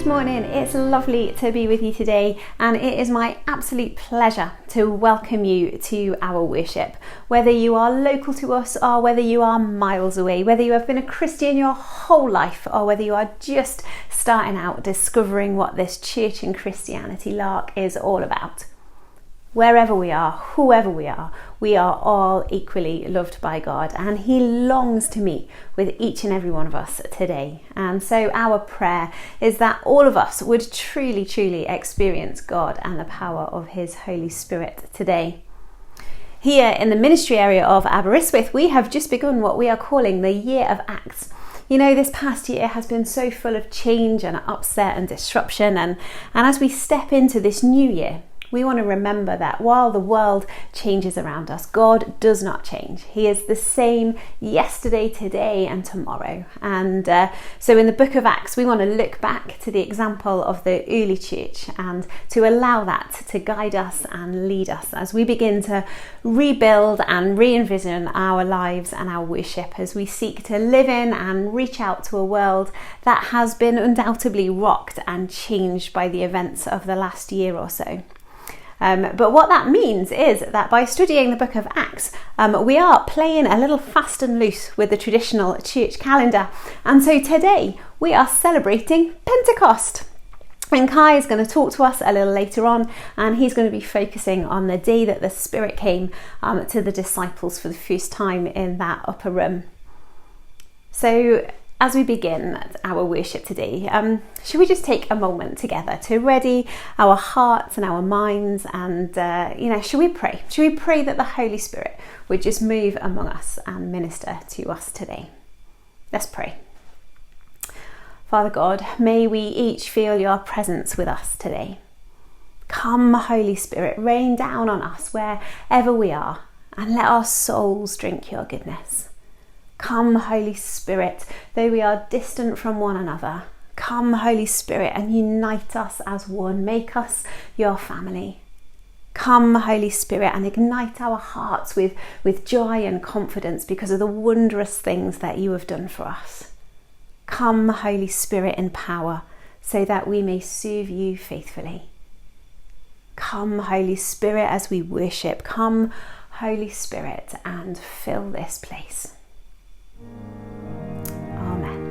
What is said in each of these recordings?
Good morning, it's lovely to be with you today, and it is my absolute pleasure to welcome you to our worship. Whether you are local to us or whether you are miles away, whether you have been a Christian your whole life or whether you are just starting out discovering what this church and Christianity lark is all about. Wherever we are, whoever we are all equally loved by God, and He longs to meet with each and every one of us today. And so our prayer is that all of us would truly experience God and the power of His Holy Spirit today. Here in the ministry area of Aberystwyth, we have just begun what we are calling the Year of Acts. You know, this past year has been so full of change and upset and disruption, and as we step into this new year, we want to remember that while the world changes around us, God does not change. He is the same yesterday, today and tomorrow. And so in the book of Acts, we want to look back to the example of the early church and to allow that to guide us and lead us as we begin to rebuild and re-envision our lives and our worship as we seek to live in and reach out to a world that has been undoubtedly rocked and changed by the events of the last year or so. But what that means is that by studying the book of Acts, we are playing a little fast and loose with the traditional church calendar. And so today we are celebrating Pentecost. And Kai is going to talk to us a little later on, and he's going to be focusing on the day that the Spirit came to the disciples for the first time in that upper room. So as we begin our worship today, should we just take a moment together to ready our hearts and our minds, and should we pray? Should we pray that the Holy Spirit would just move among us and minister to us today? Let's pray. Father God, may we each feel your presence with us today. Come, Holy Spirit, rain down on us wherever we are, and let our souls drink your goodness. Come, Holy Spirit, though we are distant from one another, come, Holy Spirit, and unite us as one. Make us your family. Come, Holy Spirit, and ignite our hearts with joy and confidence because of the wondrous things that you have done for us. Come, Holy Spirit, in power, so that we may serve you faithfully. Come, Holy Spirit, as we worship. Come, Holy Spirit, and fill this place. Amen.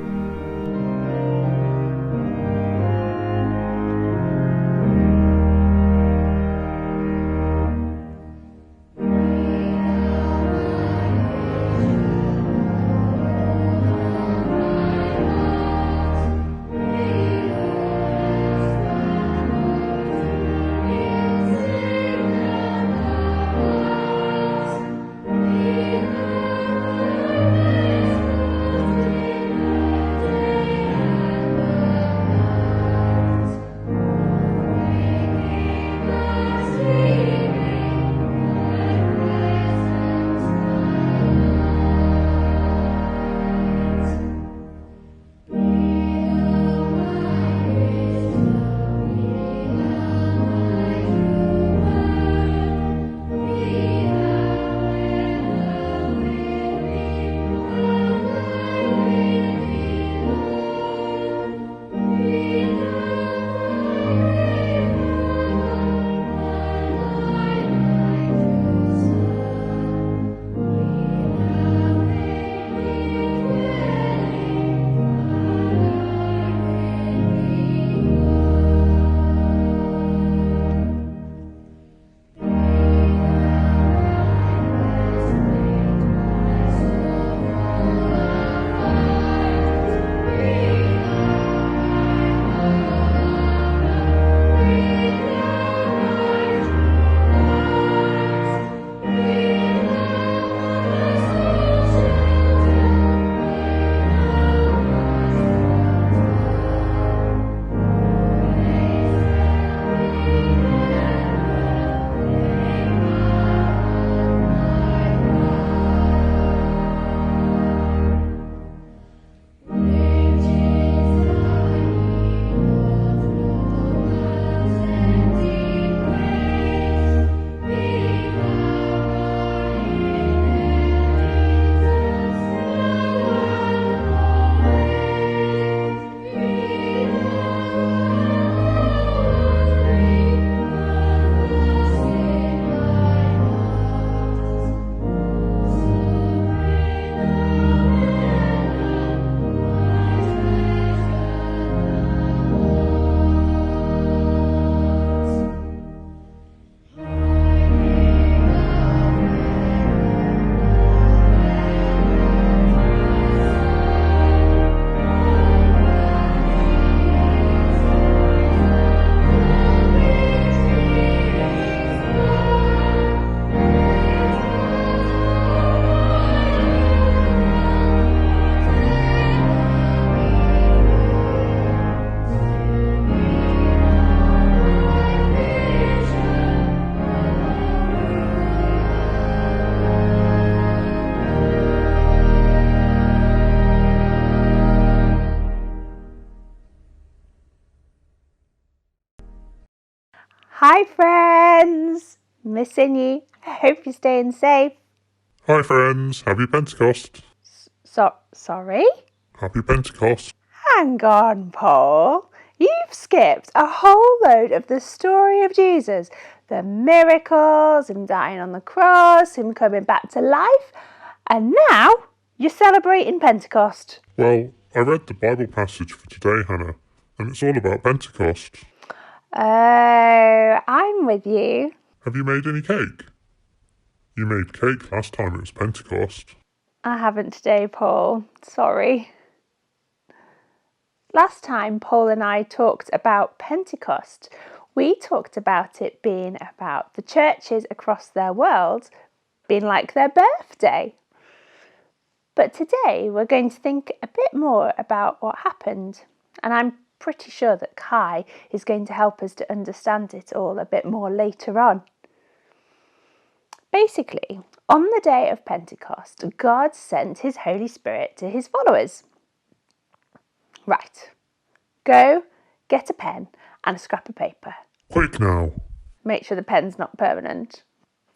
Hi friends! Missing you. I hope you're staying safe. Hi friends, happy Pentecost. Sorry? Happy Pentecost. Hang on, Paul. You've skipped a whole load of the story of Jesus. The miracles, him dying on the cross, him coming back to life. And now you're celebrating Pentecost. Well, I read the Bible passage for today, Hannah, and it's all about Pentecost. Oh, I'm with you. Have you made any cake? You made cake last time it was Pentecost. I haven't today, Paul. Sorry. Last time Paul and I talked about Pentecost, we talked about it being about the churches across their world being like their birthday. But today we're going to think a bit more about what happened, and I'm pretty sure that Kai is going to help us to understand it all a bit more later on. Basically, on the day of Pentecost, God sent his Holy Spirit to his followers. Right, go get a pen and a scrap of paper. Quick now. Make sure the pen's not permanent.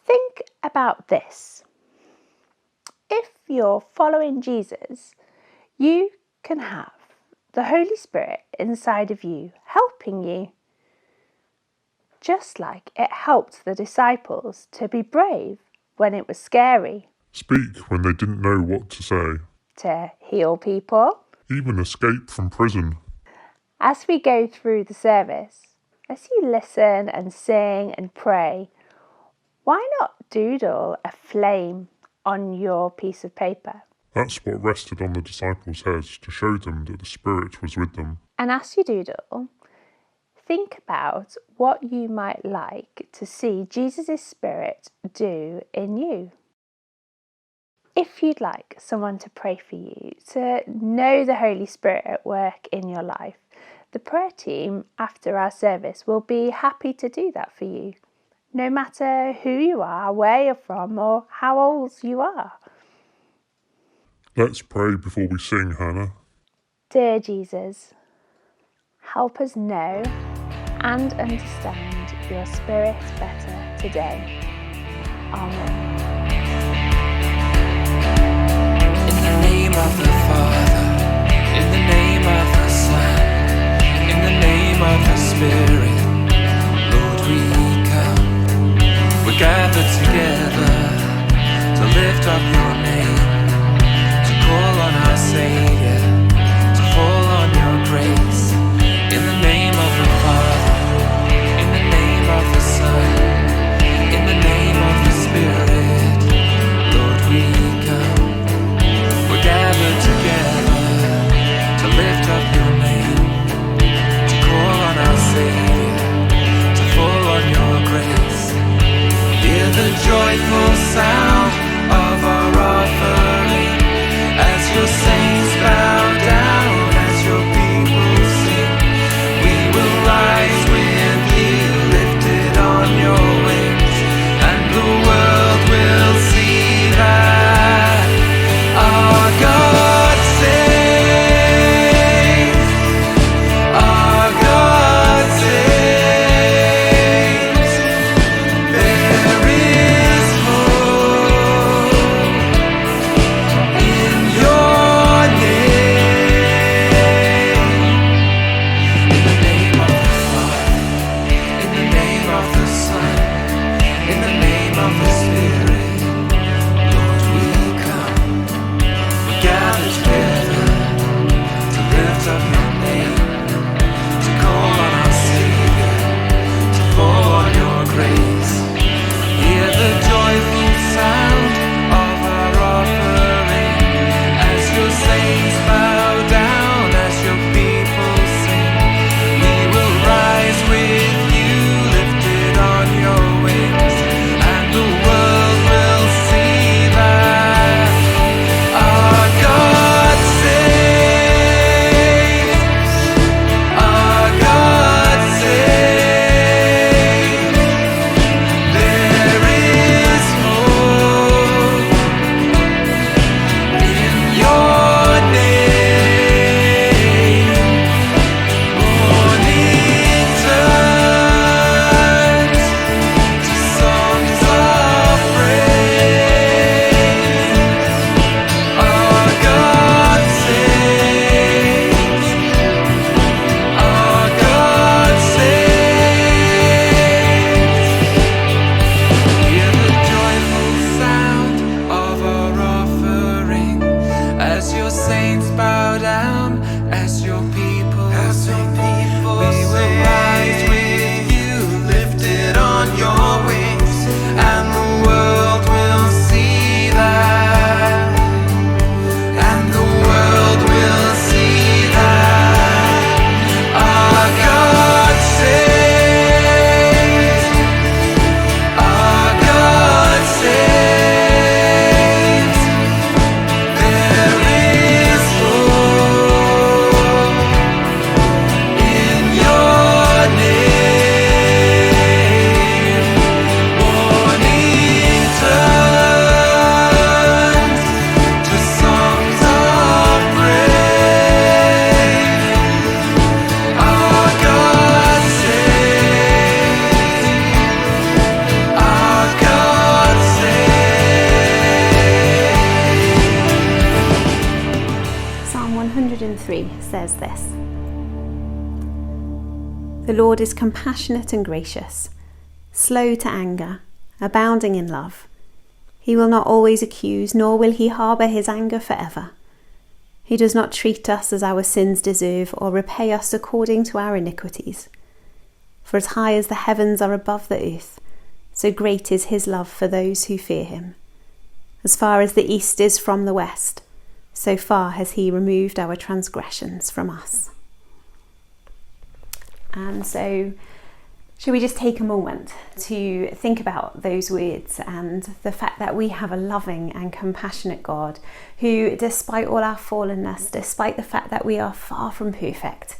Think about this. If you're following Jesus, you can have the Holy Spirit inside of you, helping you. Just like it helped the disciples to be brave when it was scary. Speak when they didn't know what to say. To heal people. Even escape from prison. As we go through the service, as you listen and sing and pray, why not doodle a flame on your piece of paper? That's what rested on the disciples' heads to show them that the Spirit was with them. And as you doodle, think about what you might like to see Jesus' Spirit do in you. If you'd like someone to pray for you, to know the Holy Spirit at work in your life, the prayer team after our service will be happy to do that for you, no matter who you are, where you're from, or how old you are. Let's pray before we sing, Hannah. Dear Jesus, help us know and understand your Spirit better today. Amen. In the name of the Father, in the name of the Son, in the name of the Spirit, Lord, we come. We're gathered together to lift up your name, to call on our Savior, to fall on your grace. In the name of the Father, in the name of the Son, in the name of the Spirit, Lord, we come. We're gathered together to lift up your name, to call on our Savior, to fall on your grace. Hear the joyful sound of our offering as your saints bow down, as your people sing. We will rise with you, lifted on your wings, and the world will see that our God saves, our God saves. There is hope 3 says this: "The Lord is compassionate and gracious, slow to anger, abounding in love. He will not always accuse, nor will he harbour his anger forever. He does not treat us as our sins deserve, or repay us according to our iniquities. For as high as the heavens are above the earth, so great is his love for those who fear him. As far as the east is from the west, so far has he removed our transgressions from us." And so, should we just take a moment to think about those words and the fact that we have a loving and compassionate God who, despite all our fallenness, despite the fact that we are far from perfect,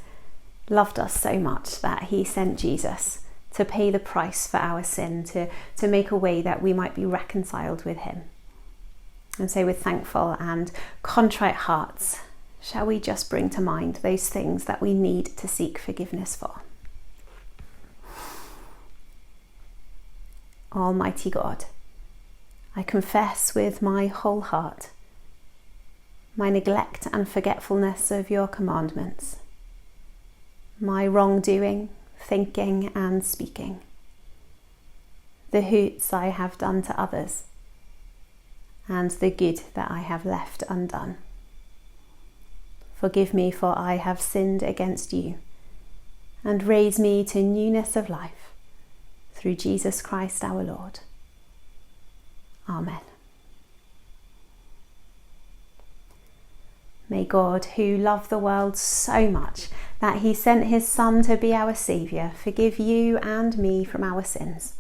loved us so much that he sent Jesus to pay the price for our sin, to make a way that we might be reconciled with him. And so with thankful and contrite hearts, shall we just bring to mind those things that we need to seek forgiveness for? Almighty God, I confess with my whole heart my neglect and forgetfulness of your commandments, my wrongdoing, thinking and speaking, the hurts I have done to others, and the good that I have left undone. Forgive me, for I have sinned against you, and raise me to newness of life, through Jesus Christ our Lord. Amen. May God, who loved the world so much that he sent his Son to be our Saviour, forgive you and me from our sins,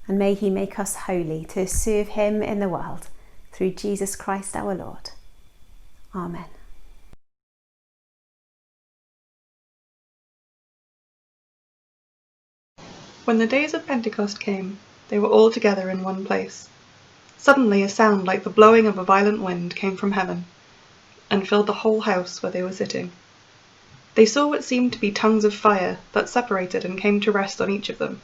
and may he make us holy to serve him in the world, through Jesus Christ our Lord. Amen. When the days of Pentecost came, they were all together in one place. Suddenly a sound like the blowing of a violent wind came from heaven, and filled the whole house where they were sitting. They saw what seemed to be tongues of fire that separated and came to rest on each of them.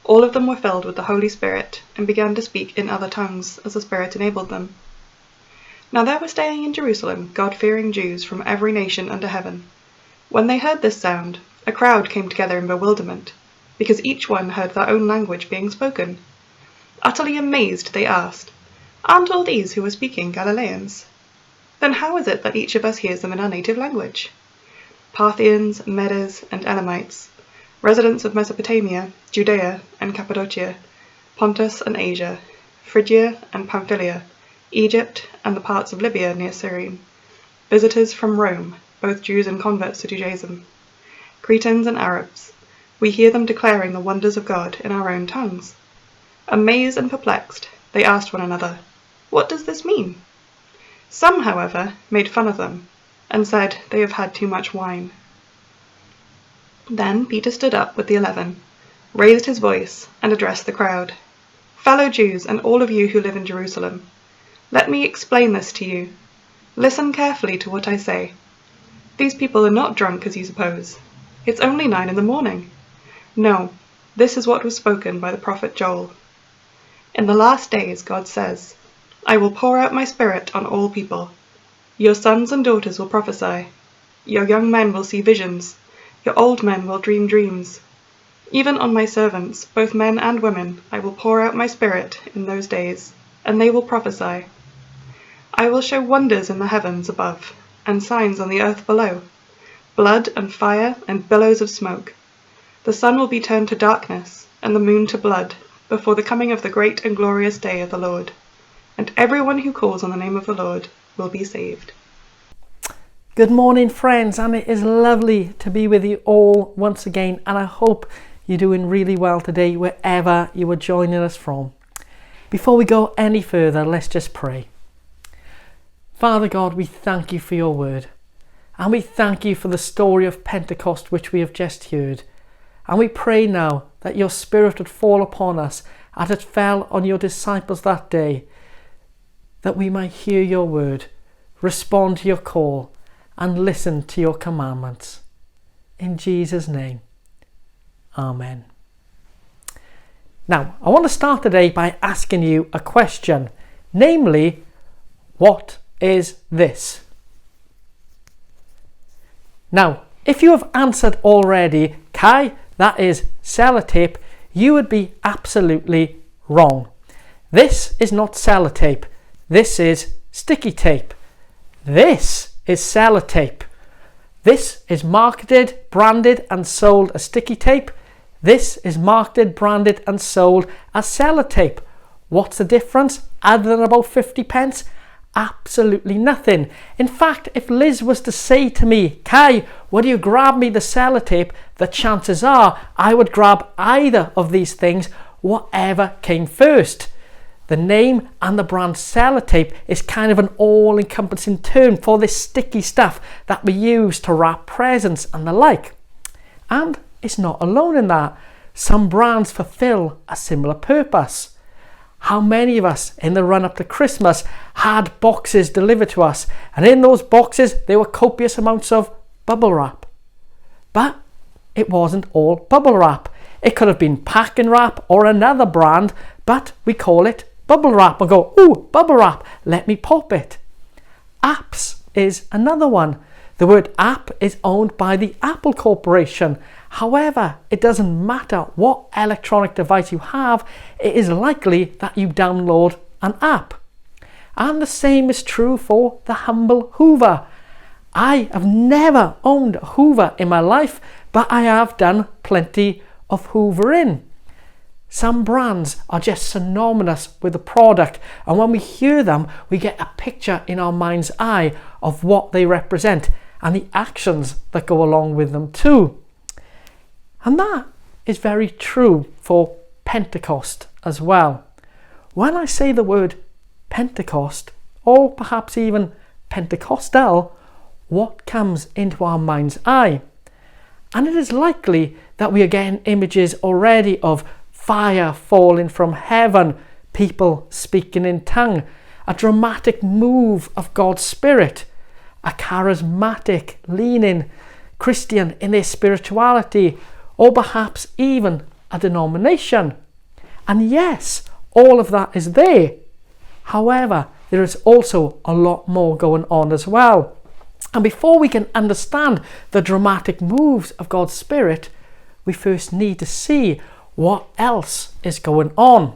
All of them were filled with the Holy Spirit and began to speak in other tongues as the Spirit enabled them. Now there were staying in Jerusalem God-fearing Jews from every nation under heaven. When they heard this sound, a crowd came together in bewilderment, because each one heard their own language being spoken. Utterly amazed, they asked, "Aren't all these who are speaking Galileans? Then how is it that each of us hears them in our native language?" Parthians, Medes, and Elamites, residents of Mesopotamia, Judea and Cappadocia, Pontus and Asia, Phrygia and Pamphylia, Egypt and the parts of Libya near Cyrene, visitors from Rome, both Jews and converts to Judaism, Cretans and Arabs, we hear them declaring the wonders of God in our own tongues. Amazed and perplexed, they asked one another, "What does this mean?" Some, however, made fun of them, and said they have had too much wine. Then Peter stood up with the 11, raised his voice, and addressed the crowd. "Fellow Jews, and all of you who live in Jerusalem, let me explain this to you. Listen carefully to what I say. These people are not drunk as you suppose. It's only 9 in the morning. No, this is what was spoken by the prophet Joel. In the last days, God says, I will pour out my Spirit on all people. Your sons and daughters will prophesy. Your young men will see visions. Your old men will dream dreams. Even on my servants, both men and women, I will pour out my Spirit in those days, and they will prophesy. I will show wonders in the heavens above, and signs on the earth below, blood and fire and billows of smoke. The sun will be turned to darkness, and the moon to blood, before the coming of the great and glorious day of the Lord. And everyone who calls on the name of the Lord will be saved." Good morning, friends, and it is lovely to be with you all once again, and I hope you're doing really well today wherever you are joining us from. Before we go any further, let's just pray. Father God, we thank you for your word, and we thank you for the story of Pentecost which we have just heard. And we pray now that your Spirit would fall upon us as it fell on your disciples that day, that we might hear your word, respond to your call, and listen to your commandments. In Jesus' name, amen. Now, I want to start today by asking you a question, namely, what is this? Now, if you have answered already, Kai, that is sellotape, you would be absolutely wrong. This is not sellotape. This is sticky tape. This is sellotape. This is marketed, branded and sold as sticky tape. This is marketed, branded and sold as sellotape. What's the difference other than about 50 pence? Absolutely nothing. In fact, if Liz was to say to me, Kai, would you grab me the sellotape, the chances are I would grab either of these things, whatever came first. The name and the brand sellotape is kind of an all-encompassing term for this sticky stuff that we use to wrap presents and the like. And it's not alone in that. Some brands fulfill a similar purpose. How many of us in the run-up to Christmas had boxes delivered to us, and in those boxes there were copious amounts of bubble wrap? But it wasn't all bubble wrap. It could have been packing wrap or another brand, but we call it bubble wrap and go, ooh, bubble wrap, let me pop it. Apps is another one. The word app is owned by the Apple Corporation. However, it doesn't matter what electronic device you have, it is likely that you download an app. And the same is true for the humble Hoover. I have never owned a Hoover in my life, but I have done plenty of hoovering. Some brands are just synonymous with the product, and when we hear them, we get a picture in our mind's eye of what they represent and the actions that go along with them too. And that is very true for Pentecost as well. When I say the word Pentecost, or perhaps even Pentecostal, what comes into our mind's eye? And it is likely that we are getting images already of fire falling from heaven, people speaking in tongue, a dramatic move of God's Spirit, a charismatic leaning Christian in their spirituality, or perhaps even a denomination. And yes, all of that is there. However, there is also a lot more going on as well. And before we can understand the dramatic moves of God's Spirit, we first need to see what else is going on.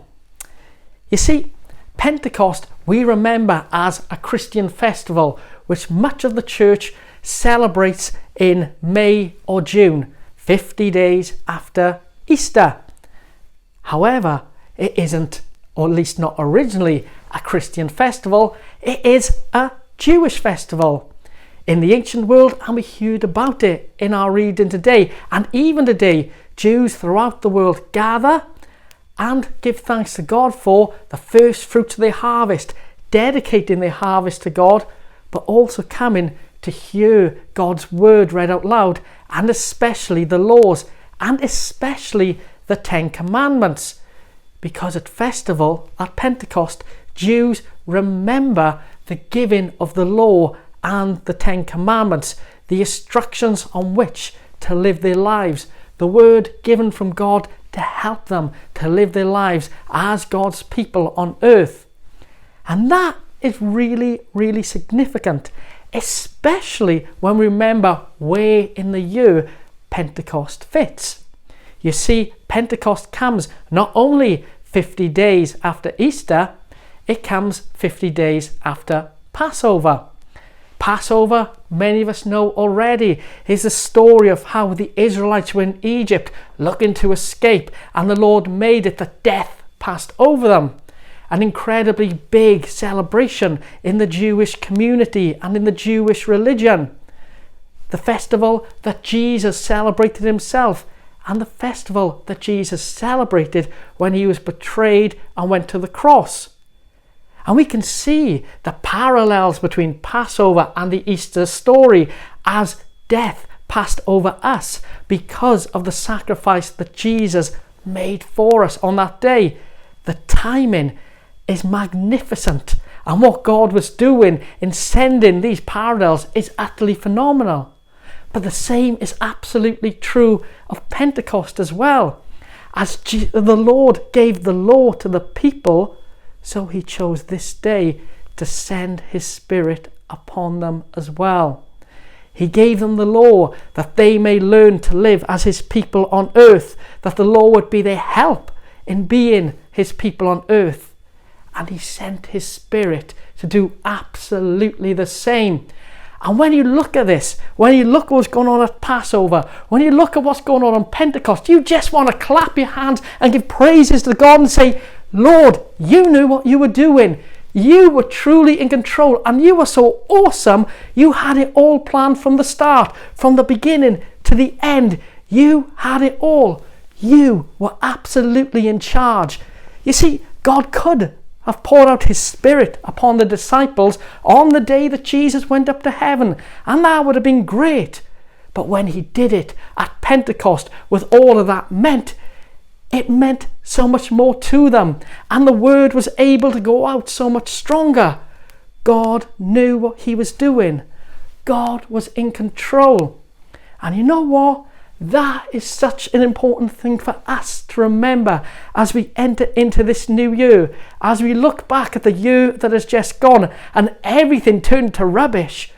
You see, Pentecost we remember as a Christian festival which much of the church celebrates in May or June, 50 days after Easter. However, it isn't, or at least not originally, a Christian festival. It is a Jewish festival in the ancient world, and we heard about it in our reading today. And even today, Jews throughout the world gather and give thanks to God for the first fruits of their harvest, dedicating their harvest to God, but also coming to hear God's word read out loud, and especially the laws, and especially the 10 Commandments. Because at festival, at Pentecost, Jews remember the giving of the law and the 10 Commandments, the instructions on which to live their lives, the word given from God to help them to live their lives as God's people on earth. And that is really, really significant, especially when we remember where in the year Pentecost fits. You see, Pentecost comes not only 50 days after Easter, it comes 50 days after Passover. Passover, many of us know already, is the story of how the Israelites were in Egypt looking to escape, and the Lord made it that death passed over them. An incredibly big celebration in the Jewish community and in the Jewish religion. The festival that Jesus celebrated himself, and the festival that Jesus celebrated when he was betrayed and went to the cross. And we can see the parallels between Passover and the Easter story, as death passed over us because of the sacrifice that Jesus made for us on that day. The timing is magnificent, and what God was doing in sending these parallels is utterly phenomenal. But the same is absolutely true of Pentecost as well. As the Lord gave the law to the people, so he chose this day to send his Spirit upon them as well. He gave them the law that they may learn to live as his people on earth, that the law would be their help in being his people on earth. And he sent his Spirit to do absolutely the same. And when you look at this, when you look at what's going on at Passover, when you look at what's going on Pentecost, you just want to clap your hands and give praises to God and say, Lord, you knew what you were doing. You were truly in control, and you were so awesome. You had it all planned from the start, from the beginning to the end. You had it all. You were absolutely in charge. You see, God could have poured out his Spirit upon the disciples on the day that Jesus went up to heaven, and that would have been great. But when he did it at Pentecost with all of that meant, it meant so much more to them, and the word was able to go out so much stronger. God knew what he was doing. God was in control. And you know what? That is such an important thing for us to remember as we enter into this new year, as we look back at the year that has just gone and everything turned to rubbish.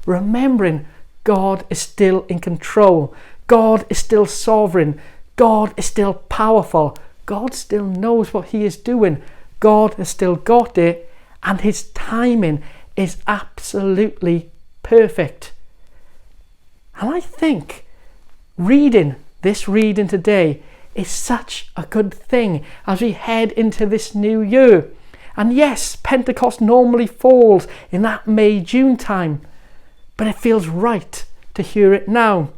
Remembering God is still in control. God is still sovereign. God is still powerful. God still knows what he is doing. God has still got it, and his timing is absolutely perfect. And I think reading today is such a good thing as we head into this new year. And yes, Pentecost normally falls in that May-June time, but it feels right to hear it now,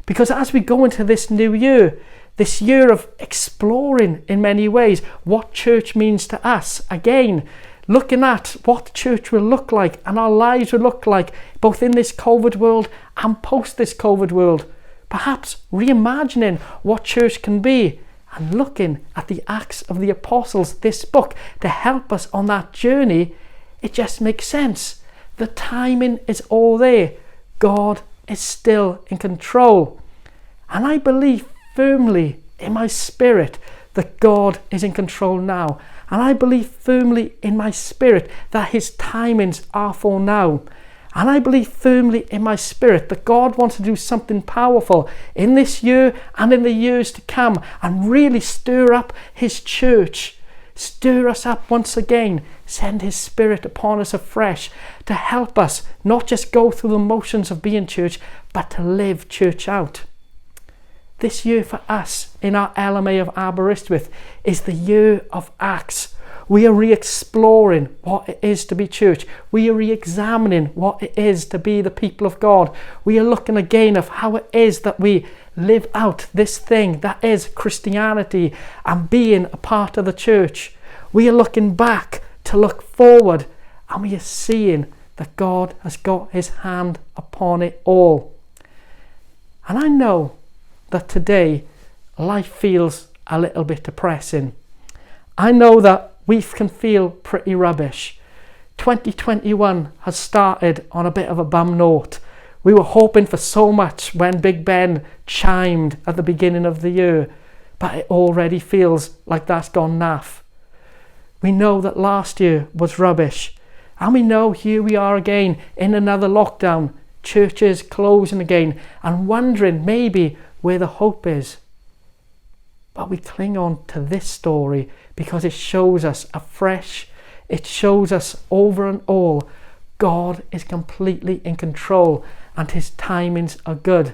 because as we go into this new year, this year of exploring in many ways what church means to us, again looking at what church will look like and our lives will look like both in this COVID world and post this COVID world, perhaps reimagining what church can be and looking at the Acts of the Apostles, this book, to help us on that journey. It just makes sense. The timing is all there. God is still in control. And I believe firmly in my spirit that God is in control now. And I believe firmly in my spirit that his timings are for now. And I believe firmly in my spirit that God wants to do something powerful in this year and in the years to come and really stir up his church. Stir us up once again. Send his Spirit upon us afresh to help us not just go through the motions of being church, but to live church out. This year for us in our LMA of Aberystwyth is the year of Acts. We are re-exploring what it is to be church. We are re-examining what it is to be the people of God. We are looking again of how it is that we live out this thing that is Christianity and being a part of the church. We are looking back to look forward, and we are seeing that God has got his hand upon it all. And I know that today life feels a little bit depressing. I know that we can feel pretty rubbish. 2021 has started on a bit of a bum note. We were hoping for so much when Big Ben chimed at the beginning of the year, but it already feels like that's gone naff. We know that last year was rubbish, and we know here we are again in another lockdown, churches closing again, and wondering maybe where the hope is. But we cling on to this story because it shows us afresh, it shows us over and all, God is completely in control and his timings are good.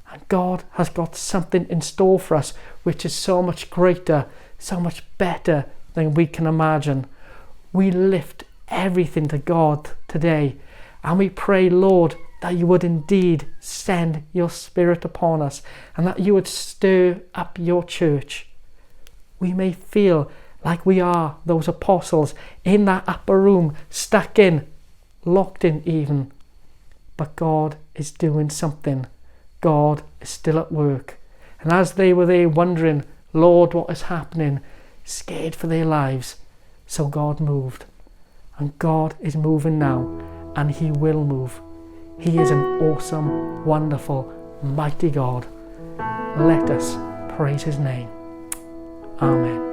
And God has got something in store for us which is so much greater, so much better than we can imagine. We lift everything to God today and we pray, Lord, that you would indeed send your Spirit upon us and that you would stir up your church. We may feel like we are those apostles in that upper room, stuck in, locked in even. But God is doing something. God is still at work. And as they were there wondering, Lord, what is happening? Scared for their lives. So God moved. And God is moving now. And he will move. He is an awesome, wonderful, mighty God. Let us praise his name. Amen.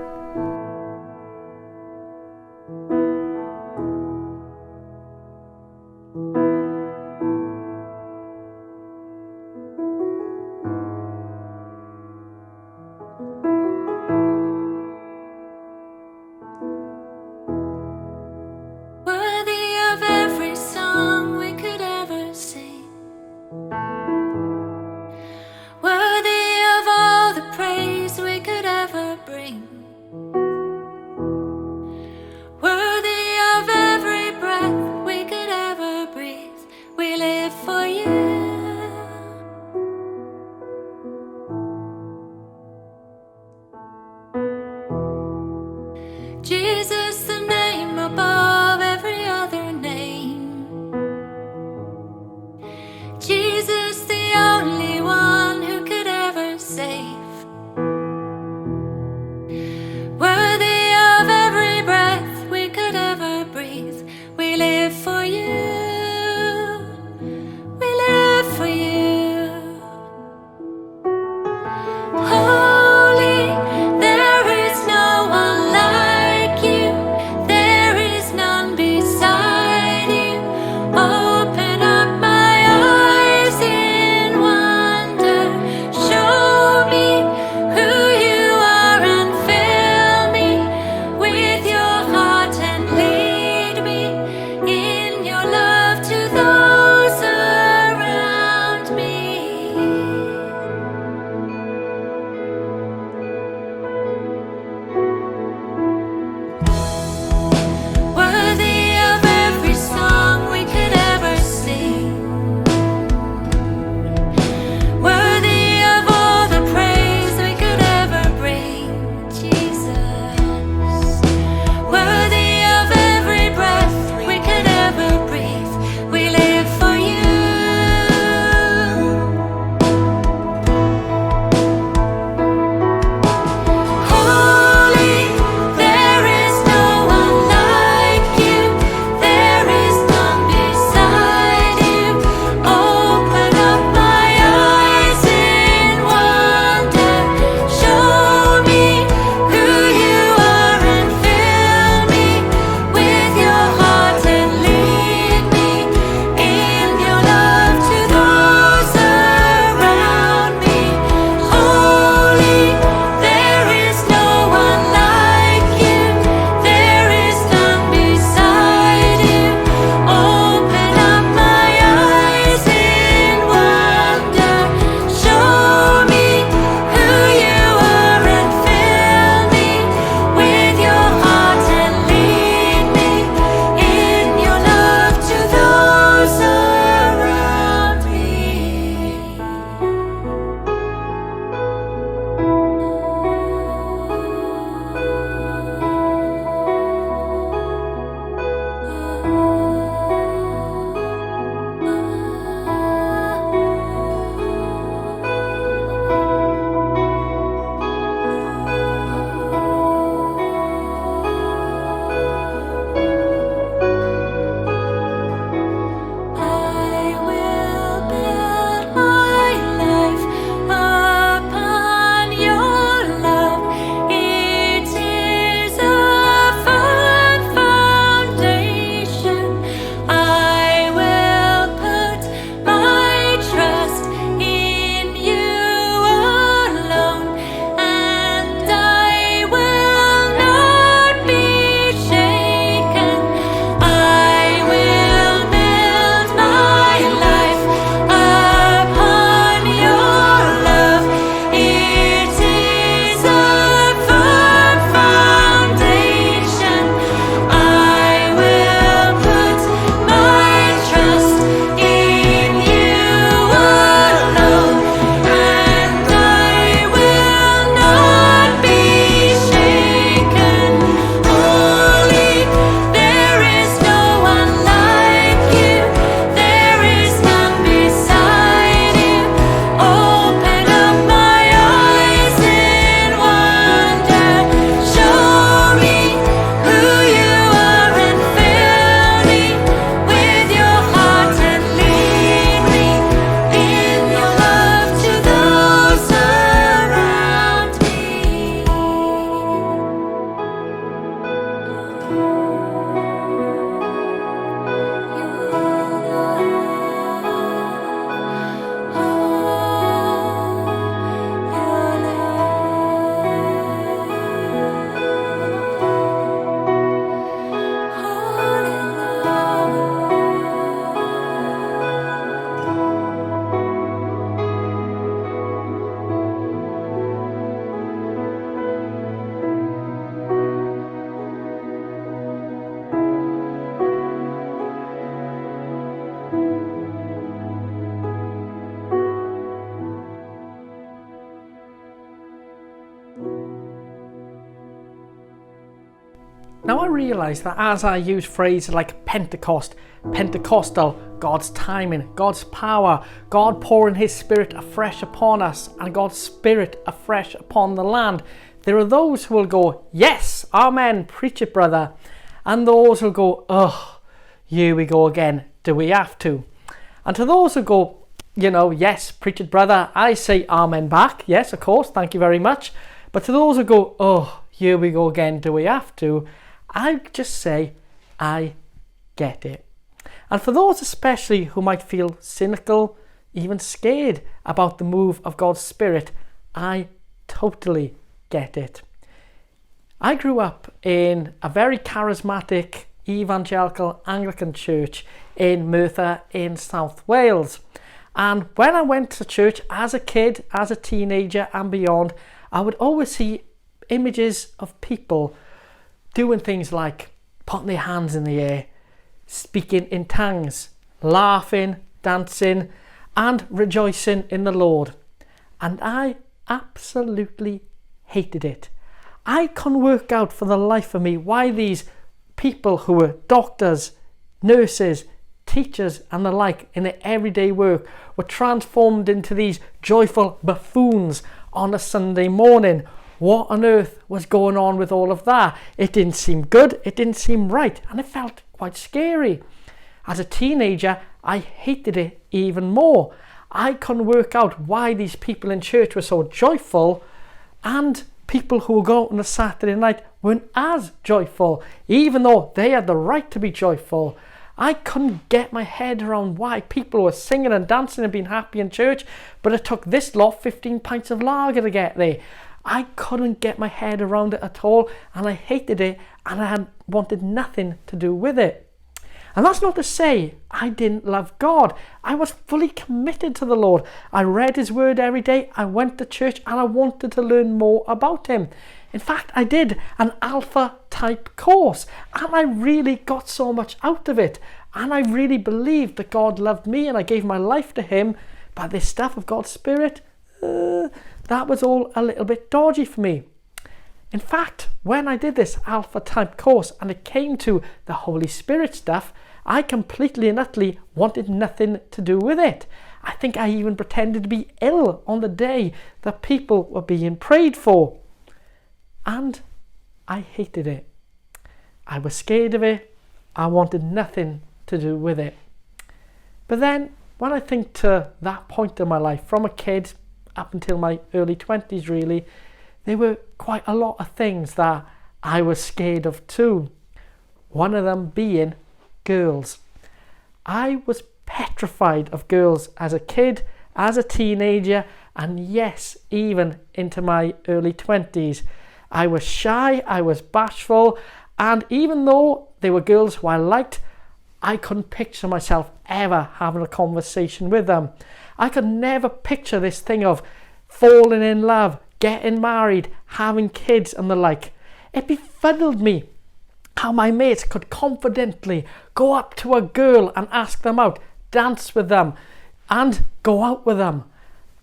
Jesus, the name above every other name. Jesus, the only one who could ever save. Worthy of every breath we could ever breathe. We live for you. We live for you. Holy, there is no one like you. There is none beside you. Open up my eyes in wonder. Show me who you are and fill me with your heart and lead me in your love to those around me. Worthy of every song we could ever sing. Worthy of all the praise we could ever bring, Jesus. Worthy of every breath we could ever breathe. We live for you. Holy, there is no one like you. There is none beside you. Open up my eyes in wonder. Show me who you are and fill me with your heart and lead me in your love to those around me. Holy, there is no one like you. There is none beside you. Open up my eyes in wonder. Show me who you are and fill me with your heart and lead me in your love to those around me. I will build my life upon your love. It is a firm foundation. I will put my trust in you alone, and I will not be shaken. I will build my life upon your love. It is a firm foundation. I will put my trust in you alone, and I will not be shaken. Holy, there is no one like you. There is none beside you. Open up my eyes in wonder. Show me who you are and fill me with your heart and lead me in your love to those around me. Now I realise that as I use phrases like Pentecost, Pentecostal, God's timing, God's power, God pouring his Spirit afresh upon us, and God's Spirit afresh upon the land, there are those who will go, yes, amen, preach it, brother. And those who go, oh, here we go again, do we have to? And to those who go, yes, preach it, brother, I say amen back. Yes, of course, thank you very much. But to those who go, oh, here we go again, do we have to? I just say, I get it. And for those especially who might feel cynical, even scared about the move of God's Spirit, I totally get it. I grew up in a very charismatic evangelical Anglican church in Mae'r in South Wales. And when I went to church as a kid, as a teenager and beyond, I would always see images of people doing things like putting their hands in the air, speaking in tongues, laughing, dancing, and rejoicing in the Lord. And I absolutely hated it. I couldn't work out for the life of me why these people who were doctors, nurses, teachers and the like in their everyday work were transformed into these joyful buffoons on a Sunday morning. What on earth was going on with all of that? It didn't seem good, it didn't seem right, and it felt quite scary. As a teenager, I hated it even more. I couldn't work out why these people in church were so joyful and people who were going out on a Saturday night weren't as joyful, even though they had the right to be joyful. I couldn't get my head around why people were singing and dancing and being happy in church, but it took this lot 15 pints of lager to get there. I couldn't get my head around it at all, and I hated it, and I wanted nothing to do with it. And that's not to say I didn't love God. I was fully committed to the Lord. I read his word every day, I went to church, and I wanted to learn more about him. In fact, I did an alpha type course, and I really got so much out of it. And I really believed that God loved me, and I gave my life to him. But this stuff of God's Spirit, that was all a little bit dodgy for me. In fact, when I did this alpha type course and it came to the Holy Spirit stuff, I completely and utterly wanted nothing to do with it. I think I even pretended to be ill on the day that people were being prayed for. And I hated it. I was scared of it. I wanted nothing to do with it. But then when I think to that point in my life, from a kid up until my early 20s really, there were quite a lot of things that I was scared of too. One of them being girls. I was petrified of girls as a kid, as a teenager, and yes, even into my early 20s. I was shy, I was bashful, and even though they were girls who I liked, I couldn't picture myself ever having a conversation with them. I could never picture this thing of falling in love, getting married, having kids and the like. It befuddled me how my mates could confidently go up to a girl and ask them out, dance with them and go out with them,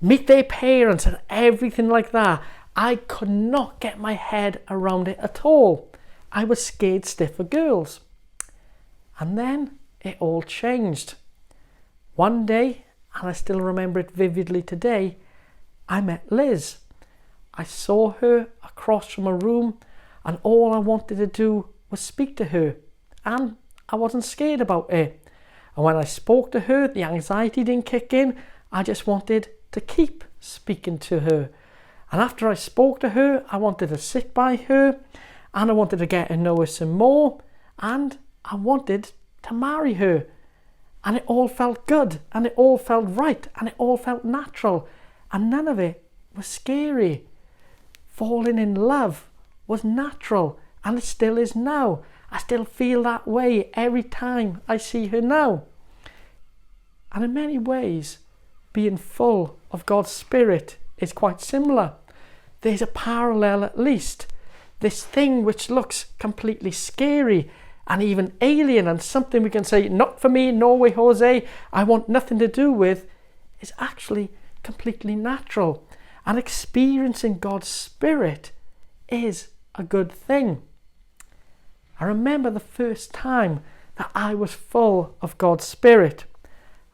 meet their parents and everything like that. I could not get my head around it at all. I was scared stiff of girls. And then it all changed. One day, and I still remember it vividly today, I met Liz. I saw her across from a room and all I wanted to do was speak to her, and I wasn't scared about it. And when I spoke to her, the anxiety didn't kick in. I just wanted to keep speaking to her. And after I spoke to her, I wanted to sit by her and I wanted to get to know her some more and I wanted to marry her. And it all felt good and it all felt right and it all felt natural and none of it was scary. Falling in love was natural and it still is now. I still feel that way every time I see her now. And in many ways, being full of God's Spirit is quite similar. There's a parallel at least. This thing which looks completely scary and even alien and something we can say, not for me, no way, Jose, I want nothing to do with, is actually completely natural. And experiencing God's Spirit is a good thing. I remember the first time that I was full of God's Spirit.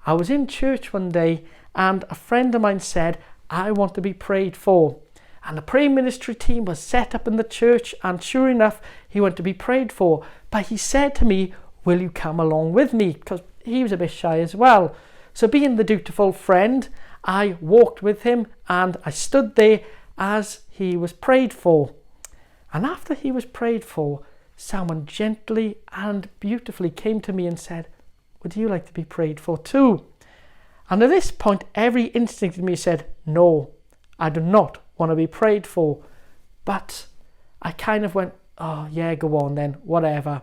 I was in church one day and a friend of mine said, I want to be prayed for. And the prayer ministry team was set up in the church, and sure enough, he wanted to be prayed for. But he said to me, will you come along with me? Because he was a bit shy as well. So being the dutiful friend, I walked with him and I stood there as he was prayed for. And after he was prayed for, someone gently and beautifully came to me and said, would you like to be prayed for too? And at this point, every instinct in me said, no, I do not want to be prayed for. But I kind of went, oh yeah, go on then, whatever.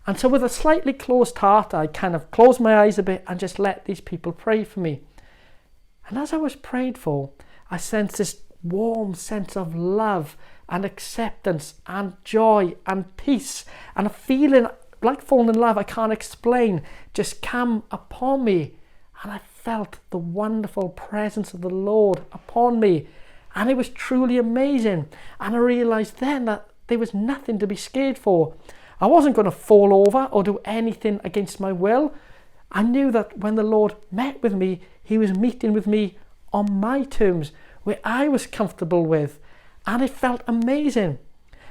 And so with a slightly closed heart, I kind of closed my eyes a bit and just let these people pray for me. And as I was prayed for, I sensed this warm sense of love and acceptance and joy and peace, and a feeling like falling in love I can't explain just came upon me, and I felt the wonderful presence of the Lord upon me, and it was truly amazing. And I realised then that there was nothing to be scared for. I wasn't going to fall over or do anything against my will. I knew that when the Lord met with me, he was meeting with me on my terms, where I was comfortable with, and it felt amazing.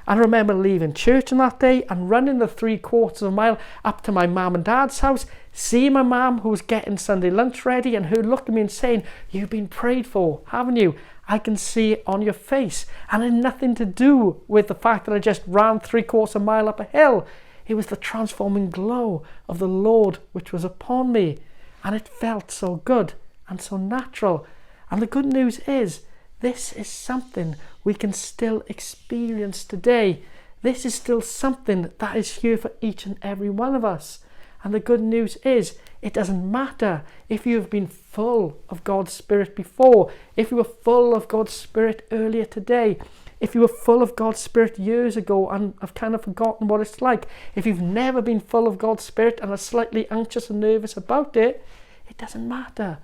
I remember leaving church on that day and running the 3/4 of a mile up to my mum and dad's house, seeing my mum who was getting Sunday lunch ready, and her looked at me and saying, you've been prayed for, haven't you? I can see it on your face. And it had nothing to do with the fact that I just ran 3/4 of a mile up a hill. It was the transforming glow of the Lord which was upon me, and it felt so good and so natural. And the good news is, this is something we can still experience today. This is still something that is here for each and every one of us. And the good news is, it doesn't matter if you've been full of God's Spirit before, if you were full of God's Spirit earlier today, if you were full of God's Spirit years ago and have kind of forgotten what it's like, if you've never been full of God's Spirit and are slightly anxious and nervous about it, it doesn't matter.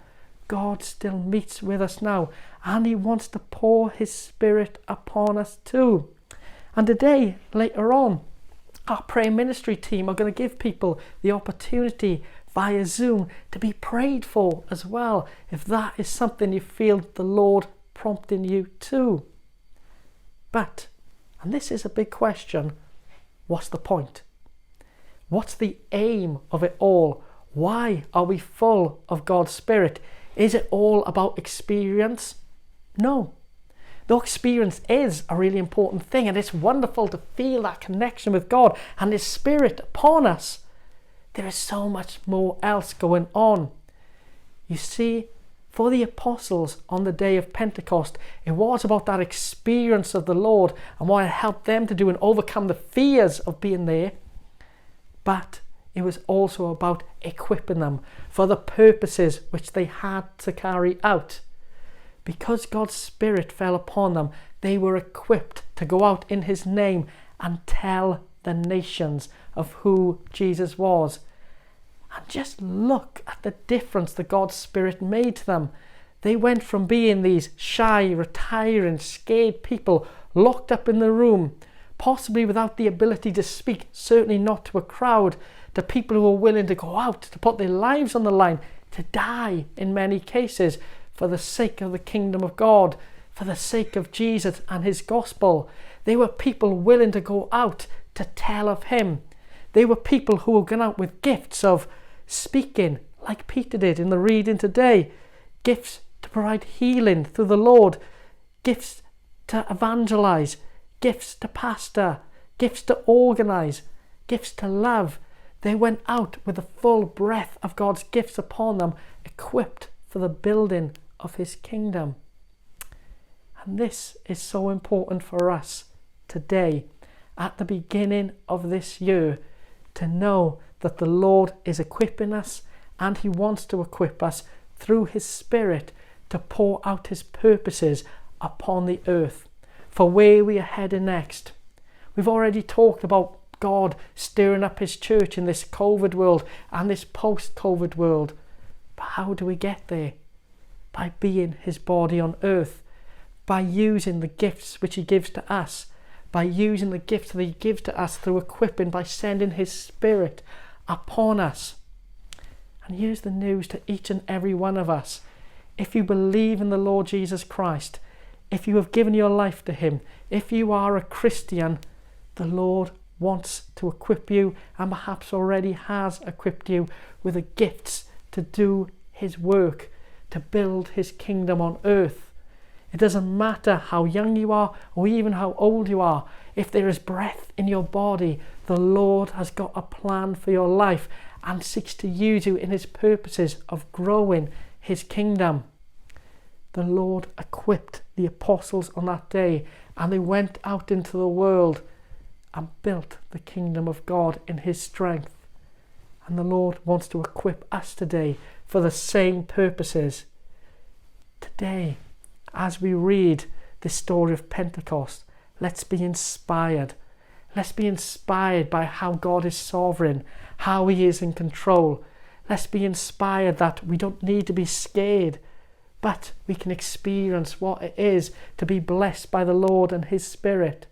God still meets with us now, and he wants to pour his Spirit upon us too. And today, later on, our prayer ministry team are going to give people the opportunity via Zoom to be prayed for as well, if that is something you feel the Lord prompting you to. But, and this is a big question, what's the point? What's the aim of it all? Why are we full of God's Spirit? Is it all about experience? No. Though experience is a really important thing, and it's wonderful to feel that connection with God and his Spirit upon us, there is so much more else going on. You see, for the apostles on the day of Pentecost, it was about that experience of the Lord and what it helped them to do and overcome the fears of being there. But it was also about equipping them for the purposes which they had to carry out. Because God's Spirit fell upon them, they were equipped to go out in his name and tell the nations of who Jesus was. And just look at the difference that God's Spirit made to them. They went from being these shy, retiring, scared people locked up in the room, possibly without the ability to speak, certainly not to a crowd, to people who were willing to go out, to put their lives on the line, to die in many cases for the sake of the kingdom of God, for the sake of Jesus and his gospel. They were people willing to go out to tell of him. They were people who were going out with gifts of speaking, like Peter did in the reading today, gifts to provide healing through the Lord, gifts to evangelize, gifts to pastor, gifts to organize, gifts to love. They went out with the full breath of God's gifts upon them, equipped for the building of his kingdom. And this is so important for us today, at the beginning of this year, to know that the Lord is equipping us, and he wants to equip us through his Spirit to pour out his purposes upon the earth for where we are heading next. We've already talked about God stirring up his church in this COVID world and this post-COVID world. But how do we get there? By being his body on earth, by using the gifts which he gives to us, by using the gifts that he gives to us through equipping, by sending his Spirit upon us. And here's the news to each and every one of us. If you believe in the Lord Jesus Christ, if you have given your life to him, if you are a Christian, the Lord wants to equip you, and perhaps already has equipped you with the gifts to do his work, to build his kingdom on earth. It doesn't matter how young you are or even how old you are. If there is breath in your body, the Lord has got a plan for your life and seeks to use you in his purposes of growing his kingdom. The Lord equipped the apostles on that day, and they went out into the world and built the kingdom of God in his strength. And the Lord wants to equip us today for the same purposes. Today, as we read this story of Pentecost, let's be inspired. Let's be inspired by how God is sovereign, how he is in control. Let's be inspired that we don't need to be scared, but we can experience what it is to be blessed by the Lord and his Spirit.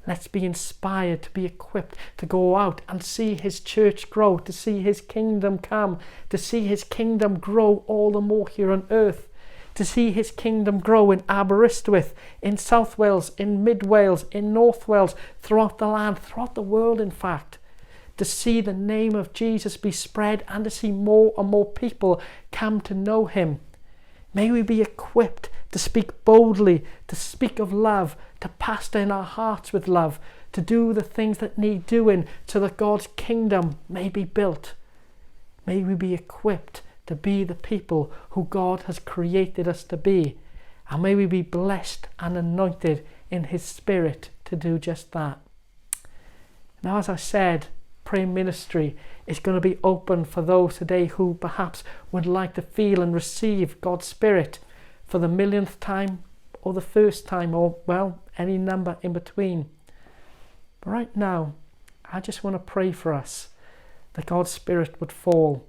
Let's be inspired to be equipped to go out and see his church grow, to see his kingdom come, to see his kingdom grow all the more here on earth, to see his kingdom grow in Aberystwyth, in South Wales, in Mid Wales, in North Wales, throughout the land, throughout the world in fact, to see the name of Jesus be spread and to see more and more people come to know him. May we be equipped to speak boldly, to speak of love, to pastor in our hearts with love, to do the things that need doing so that God's kingdom may be built. May we be equipped to be the people who God has created us to be, and may we be blessed and anointed in his Spirit to do just that. Now, as I said, prayer ministry is going to be open for those today who perhaps would like to feel and receive God's Spirit for the millionth time or the first time, or well, any number in between. But right now, I just want to pray for us that God's Spirit would fall.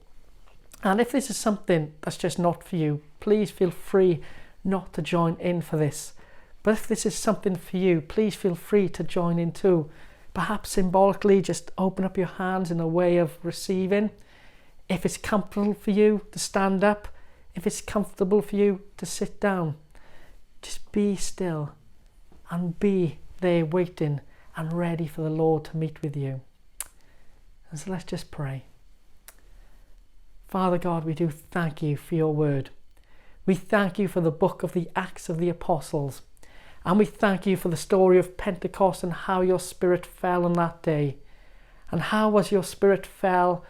And if this is something that's just not for you, please feel free not to join in for this. But if this is something for you, please feel free to join in too. Perhaps symbolically just open up your hands in a way of receiving. If it's comfortable for you to stand up, if it's comfortable for you to sit down, just be still and be there waiting and ready for the Lord to meet with you. And so let's just pray. Father God, we do thank you for your word. We thank you for the book of the Acts of the Apostles. And we thank you for the story of Pentecost and how your Spirit fell on that day. And how, as your Spirit fell,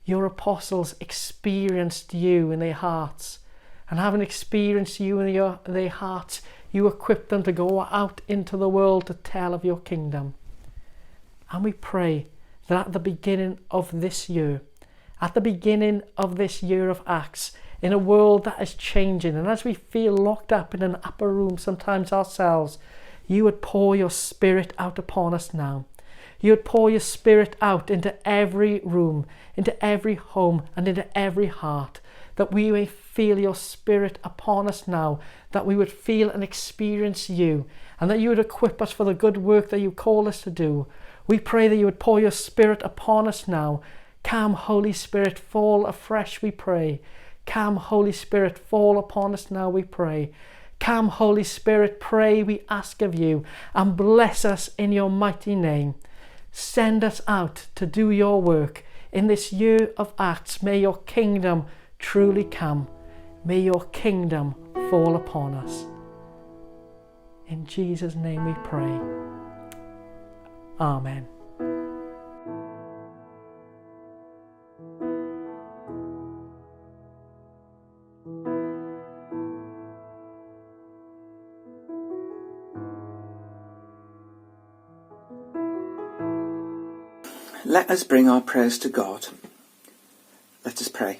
your apostles experienced you in their hearts. And having experienced you in their hearts, you equipped them to go out into the world to tell of your kingdom. And we pray that at the beginning of this year, at the beginning of this year of Acts, in a world that is changing, and as we feel locked up in an upper room sometimes ourselves, you would pour your Spirit out upon us now. You would pour your Spirit out into every room, into every home, and into every heart, that we may feel your Spirit upon us now, that we would feel and experience you, and that you would equip us for the good work that you call us to do. We pray that you would pour your Spirit upon us now. Come, Holy Spirit, fall afresh, we pray. Come, Holy Spirit, fall upon us now, we pray. Come, Holy Spirit, pray, we ask of you, and bless us in your mighty name. Send us out to do your work. In this year of Acts, may your kingdom truly come. May your kingdom fall upon us. In Jesus' name we pray. Amen. Let us bring our prayers to God. Let us pray.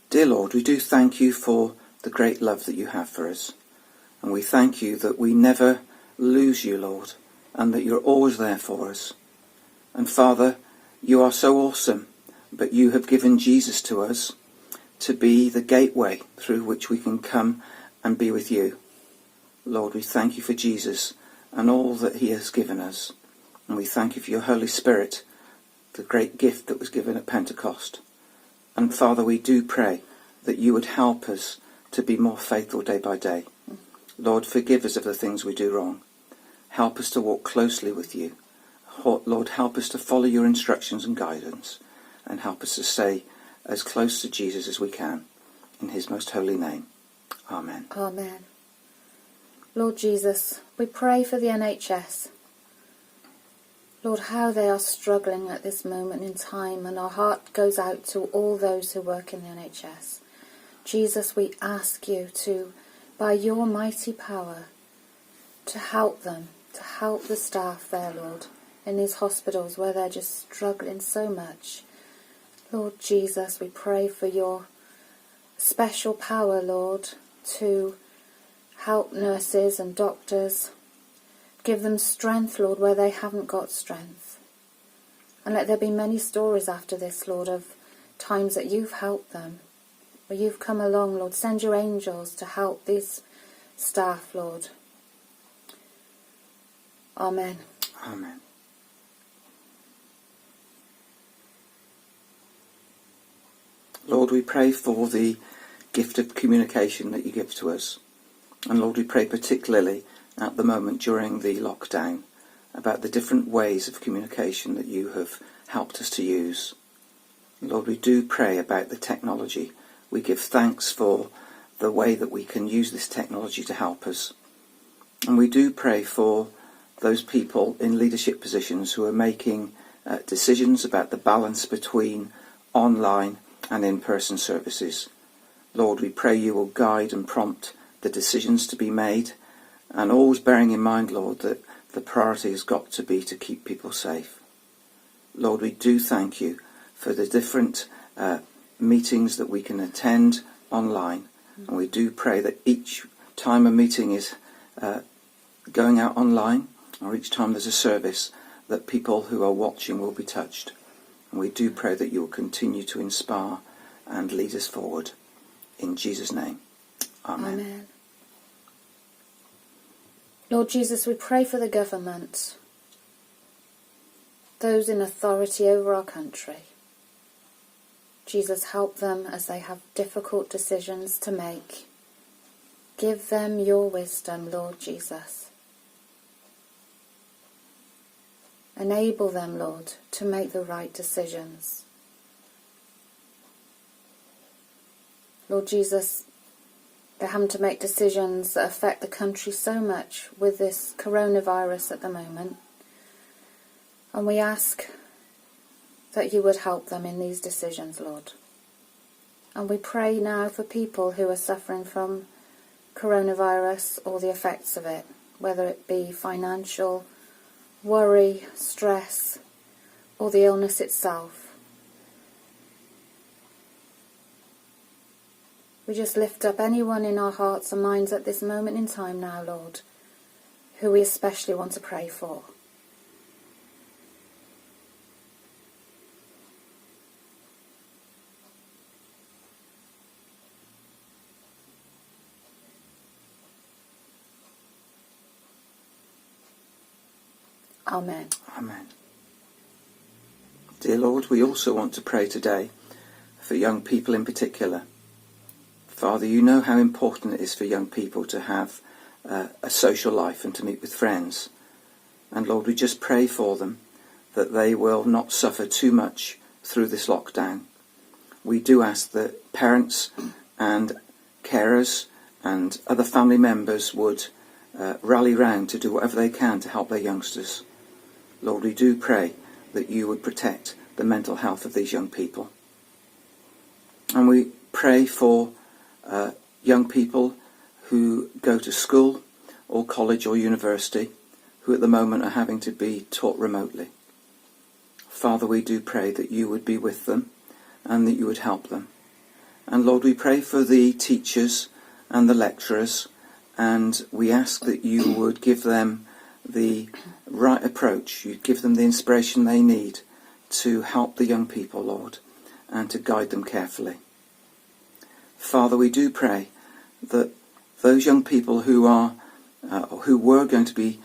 Dear Lord, we do thank you for the great love that you have for us. And we thank you that we never lose you, Lord, and that you're always there for us. And Father, you are so awesome, but you have given Jesus to us to be the gateway through which we can come and be with you. Lord, we thank you for Jesus and all that he has given us. And we thank you for your Holy Spirit, the great gift that was given at Pentecost. And Father, we do pray that you would help us to be more faithful day by day. Lord, forgive us of the things we do wrong. Help us to walk closely with you. Lord, help us to follow your instructions and guidance, and help us to stay as close to Jesus as we can. In his most holy name. Amen. Amen. Lord Jesus, we pray for the NHS. Lord, how they are struggling at this moment in time, and our heart goes out to all those who work in the NHS. Jesus, we ask you to, by your mighty power, to help them, to help the staff there, Lord, in these hospitals where they're just struggling so much. Lord Jesus, we pray for your special power, Lord, to help nurses and doctors. Give them strength, Lord, where they haven't got strength. And let there be many stories after this, Lord, of times that you've helped them, where you've come along, Lord. Send your angels to help these staff, Lord. Amen. Amen. Lord, we pray for the gift of communication that you give to us. And Lord, we pray particularly at the moment during the lockdown about the different ways of communication that you have helped us to use. Lord, we do pray about the technology. We give thanks for the way that we can use this technology to help us. And we do pray for those people in leadership positions who are making decisions about the balance between online and in-person services. Lord, we pray you will guide and prompt the decisions to be made, and always bearing in mind, Lord, that the priority has got to be to keep people safe. Lord, we do thank you for the different meetings that we can attend online, and we do pray that each time a meeting is going out online, or each time there's a service, that people who are watching will be touched. And we do pray that you will continue to inspire and lead us forward. In Jesus' name. Amen. Amen. Lord Jesus, we pray for the government, those in authority over our country. Jesus, help them as they have difficult decisions to make. Give them your wisdom, Lord Jesus. Enable them, Lord, to make the right decisions. Lord Jesus, they're having to make decisions that affect the country so much with this coronavirus at the moment. And we ask that you would help them in these decisions, Lord. And we pray now for people who are suffering from coronavirus or the effects of it, whether it be financial, worry, stress, or the illness itself. We just lift up anyone in our hearts and minds at this moment in time now, Lord, who we especially want to pray for. Amen. Amen. Dear Lord, we also want to pray today for young people in particular. Father, you know how important it is for young people to have a social life and to meet with friends. And Lord, we just pray for them that they will not suffer too much through this lockdown. We do ask that parents and carers and other family members would rally round to do whatever they can to help their youngsters. Lord, we do pray that you would protect the mental health of these young people. And we pray for young people who go to school or college or university who at the moment are having to be taught remotely. Father, we do pray that you would be with them and that you would help them. And Lord, we pray for the teachers and the lecturers, and we ask that you would give them the right approach. You'd give them the inspiration they need to help the young people, Lord, and to guide them carefully. Father, we do pray that those young people who are who were going to be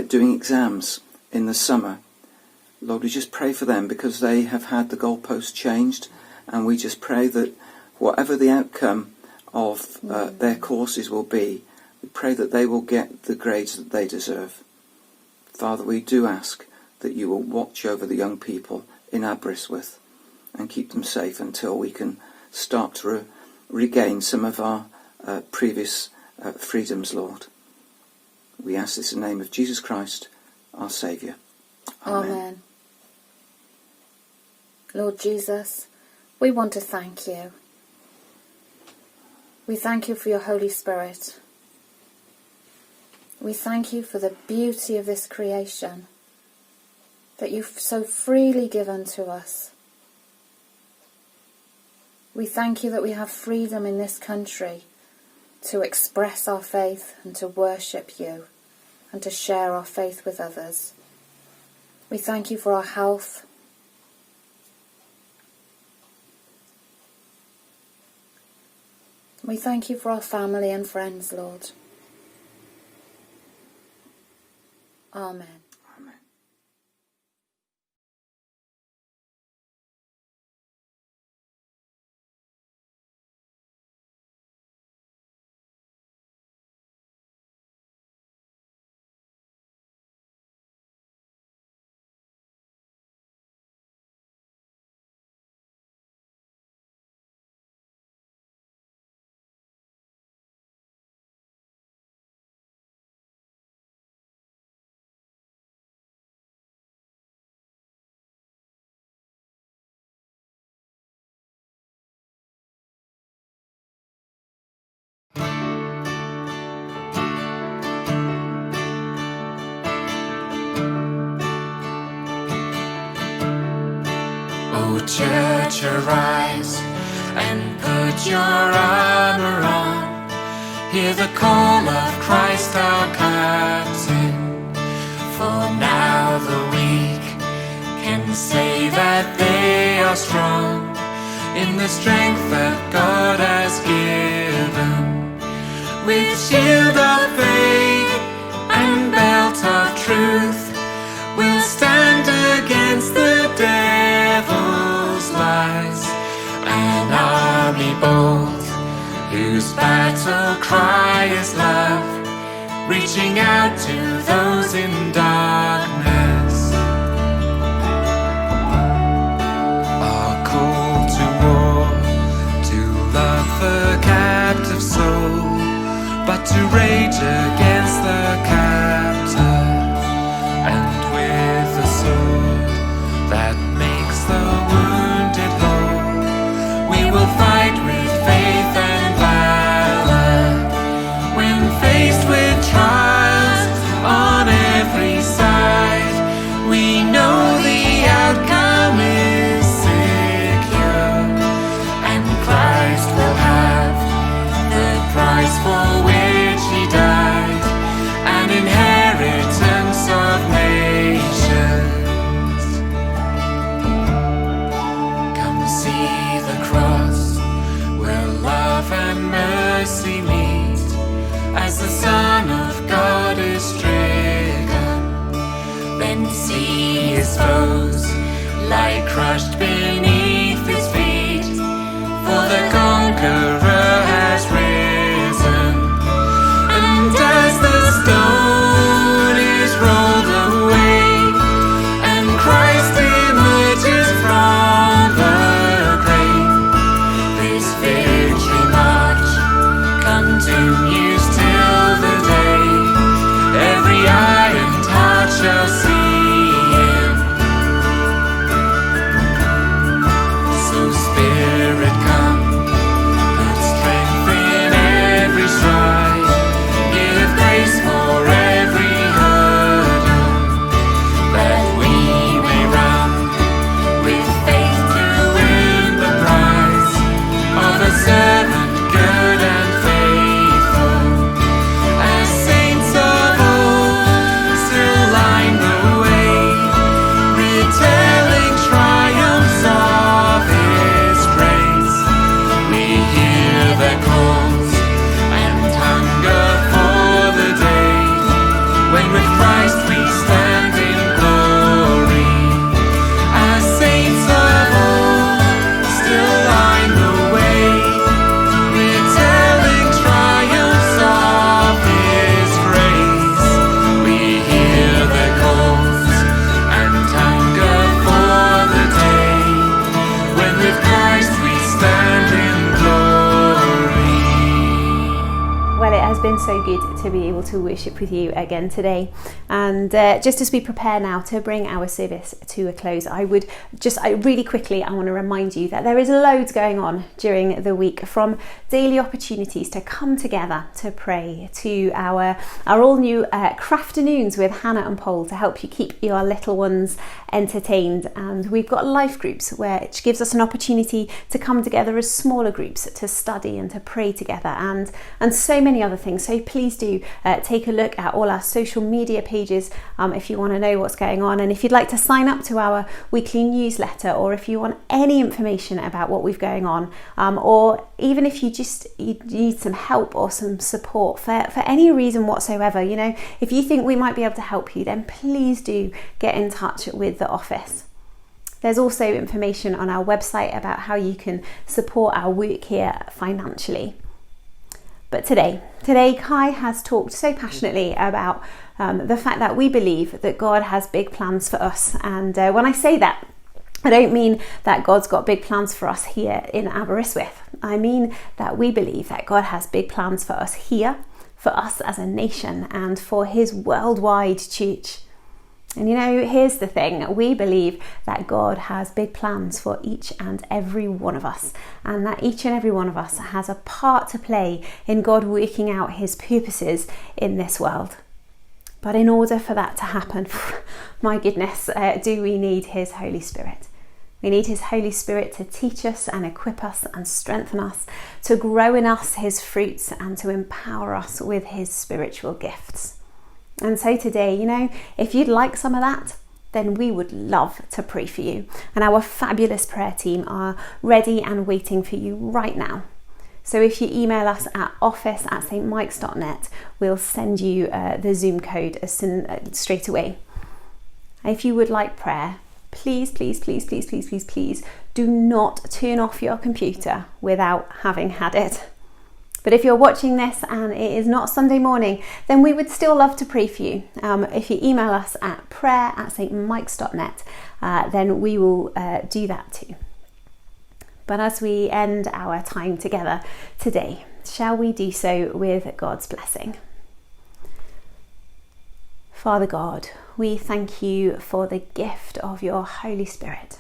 doing exams in the summer. Lord, we just pray for them because they have had the goalposts changed, and we just pray that whatever the outcome of their courses will be, we pray that they will get the grades that they deserve. Father, we do ask that you will watch over the young people in Aberystwyth and keep them safe until we can start to regain some of our previous freedoms, Lord. We ask this in the name of Jesus Christ, our Saviour. Amen. Lord Jesus, we want to thank you. We thank you for your Holy Spirit. We thank you for the beauty of this creation that you've so freely given to us. We thank you that we have freedom in this country to express our faith and to worship you and to share our faith with others. We thank you for our health. We thank you for our family and friends, Lord. Amen. Amen. O church, arise and put your armor on. Hear the call of Christ our captain. For now the weak can say that they are strong in the strength that God has given. With shield of faith and belt of truth, we'll stand against the devil's lies. An army bold, whose battle cry is love, reaching out to those in darkness. Our call to war, to love the captive soul, but to rage against the captor, and with a sword that makes the wounded whole, we will fight with faith and valor. When faced with trials on every side, we know the outcome is secure, and Christ will have the prize for which he died, an inheritance of nations. Come see the cross, where love and mercy meet, as the Son of God is stricken. Then see his foes lie crushed beneath his feet, for the conqueror has risen. And as the stone is rolled away, and Christ emerges from the grave, this victory march continues till the day every eye and heart shall see him. So Spirit, come, put has been so good to be able to worship with you again today. And just as we prepare now to bring our service to a close, I want to remind you that there is loads going on during the week, from daily opportunities to come together to pray, to our all new crafternoons with Hannah and Paul to help you keep your little ones entertained. And we've got life groups, which gives us an opportunity to come together as smaller groups to study and to pray together, and so many other things. So please do take a look at all our social media pages if you want to know what's going on, and if you'd like to sign up to our weekly newsletter, or if you want any information about what we've going on, or even if you need some help or some support for any reason whatsoever, if you think we might be able to help you, then please do get in touch with the office. There's also information on our website about how you can support our work here financially. But today Kai has talked so passionately about the fact that we believe that God has big plans for us. And when I say that, I don't mean that God's got big plans for us here in Aberystwyth. I mean that we believe that God has big plans for us here, for us as a nation, and for his worldwide church. And here's the thing, we believe that God has big plans for each and every one of us, and that each and every one of us has a part to play in God working out his purposes in this world. But in order for that to happen, my goodness, do we need his Holy Spirit. We need his Holy Spirit to teach us and equip us and strengthen us, to grow in us his fruits, and to empower us with his spiritual gifts. And so today, if you'd like some of that, then we would love to pray for you. And our fabulous prayer team are ready and waiting for you right now. So if you email us at office@stmikes.net, we'll send you the Zoom code straight away. If you would like prayer, please do not turn off your computer without having had it. But if you're watching this and it is not Sunday morning, then we would still love to pray for you. If you email us at prayer@stmikes.net, then we will do that too. But as we end our time together today, shall we do so with God's blessing? Father God, we thank you for the gift of your Holy Spirit.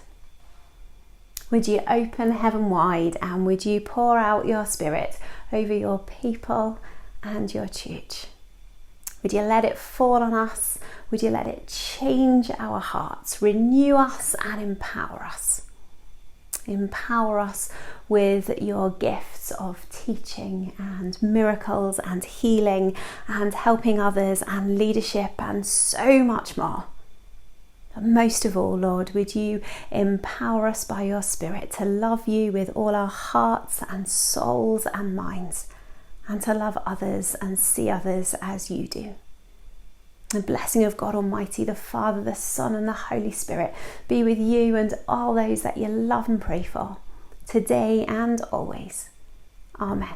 Would you open heaven wide, and would you pour out your Spirit over your people and your church? Would you let it fall on us? Would you let it change our hearts, renew us and empower us? Empower us with your gifts of teaching and miracles and healing and helping others and leadership and so much more. But most of all, Lord, would you empower us by your Spirit to love you with all our hearts and souls and minds, and to love others and see others as you do. The blessing of God Almighty, the Father, the Son and the Holy Spirit be with you and all those that you love and pray for, today and always. Amen.